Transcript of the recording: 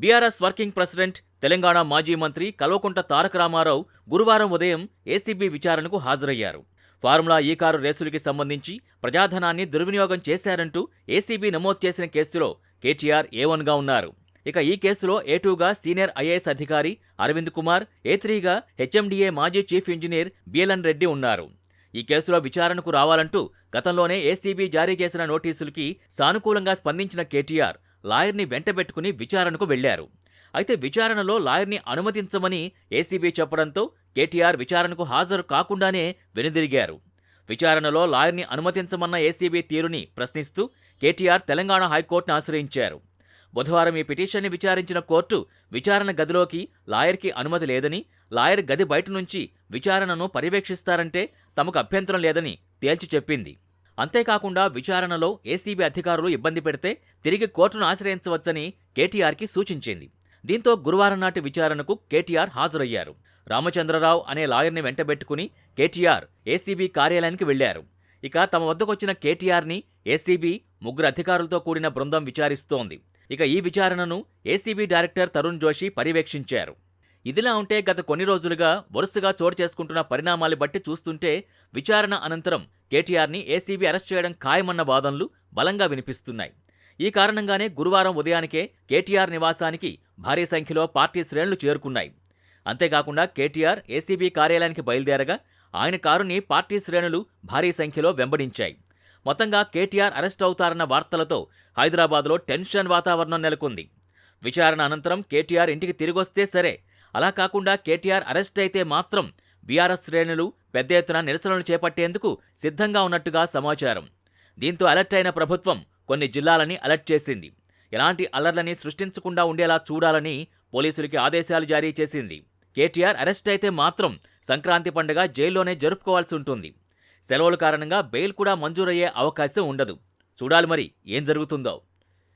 BRS working president, Telangana మాజీ మంత్రి కల్వకుంట్ల తారక రామారావు గురువారం ఉదయం ఏసీబీ విచారణకు హాజరయ్యారు. ఫార్ములా ఈ కారు రేసులకి సంబంధించి ప్రజాధనాన్ని దుర్వినియోగం చేశారంటూ ఏసీబీ నమోదు చేసిన కేసులో కేటీఆర్ A1గా ఉన్నారు. ఇక ఈ కేసులో A2గా సీనియర్ ఐఏఎస్ అధికారి అరవింద్ కుమార్, A3గా హెచ్ఎండిఏ మాజీ చీఫ్ ఇంజనీర్ బిఎల్ఎన్ రెడ్డి ఉన్నారు. ఈ కేసులో విచారణకు రావాలంటూ గతంలోనే ఏసీబీ జారీ చేసిన నోటీసులకి సానుకూలంగా స్పందించిన కేటీఆర్ లాయర్ని వెంటబెట్టుకుని విచారణకు వెళ్లారు. అయితే విచారణలో లాయర్ని అనుమతించమని ఏసీబీ చెప్పడంతో కేటీఆర్ విచారణకు హాజరు కాకుండానే వెనుదిరిగారు. విచారణలో లాయర్ని అనుమతించమన్న ఏసీబీ తీరుని ప్రశ్నిస్తూ కేటీఆర్ తెలంగాణ హైకోర్టును ఆశ్రయించారు. బుధవారం ఈ పిటిషన్ని విచారించిన కోర్టు విచారణ గదిలోకి లాయర్కి అనుమతి లేదని, లాయర్ గది బయట నుంచి విచారణను పర్యవేక్షిస్తారంటే తమకు అభ్యంతరం లేదని తేల్చి చెప్పింది. అంతేకాకుండా విచారణలో ఏసీబీ అధికారులు ఇబ్బంది పెడితే తిరిగి కోర్టును ఆశ్రయించవచ్చని కేటీఆర్కి సూచించింది. దీంతో గురువారం నాటి విచారణకు కేటీఆర్ హాజరయ్యారు. రామచంద్రరావు అనే లాయర్ని వెంటబెట్టుకుని కేటీఆర్ ఏసీబీ కార్యాలయానికి వెళ్లారు. ఇక తమ వద్దకొచ్చిన కేటీఆర్ని ఏసీబీ 3 అధికారులతో కూడిన బృందం విచారిస్తోంది. ఇక ఈ విచారణను ఏసీబీ డైరెక్టర్ తరుణ్ జోషి పర్యవేక్షించారు. ఇదిలా ఉంటే గత కొన్ని రోజులుగా వరుసగా చోటు చేసుకుంటున్న పరిణామాలు బట్టి చూస్తుంటే విచారణ అనంతరం కేటీఆర్ని ఏసీబీ అరెస్ట్ చేయడం ఖాయమన్న వాదనలు బలంగా వినిపిస్తున్నాయి. ఈ కారణంగానే గురువారం ఉదయానికే కేటీఆర్ నివాసానికి భారీ సంఖ్యలో పార్టీ శ్రేణులు చేరుకున్నాయి. అంతేకాకుండా కేటీఆర్ ఏసీబీ కార్యాలయానికి బయలుదేరగా ఆయన కారుని పార్టీ శ్రేణులు భారీ సంఖ్యలో వెంబడించాయి. మొత్తంగా కేటీఆర్ అరెస్ట్ అవుతారన్న వార్తలతో హైదరాబాద్లో టెన్షన్ వాతావరణం నెలకొంది. విచారణ అనంతరం కేటీఆర్ ఇంటికి తిరిగొస్తే సరే, అలా కాకుండా కేటీఆర్ అరెస్ట్ అయితే మాత్రం బీఆర్ఎస్ శ్రేణులు పెద్ద ఎత్తున నిరసనలు చేపట్టేందుకు సిద్ధంగా ఉన్నట్టుగా సమాచారం. దీంతో అలర్ట్ అయిన ప్రభుత్వం కొన్ని జిల్లాలని అలర్ట్ చేసింది. ఎలాంటి అల్లర్లని సృష్టించకుండా ఉండేలా చూడాలని పోలీసులకి ఆదేశాలు జారీ చేసింది. కేటీఆర్ అరెస్ట్ అయితే మాత్రం సంక్రాంతి పండుగ జైల్లోనే జరుపుకోవాల్సి ఉంటుంది. సెలవుల కారణంగా బెయిల్ కూడా మంజూరయ్యే అవకాశం ఉండదు. చూడాలి మరి ఏం జరుగుతుందో.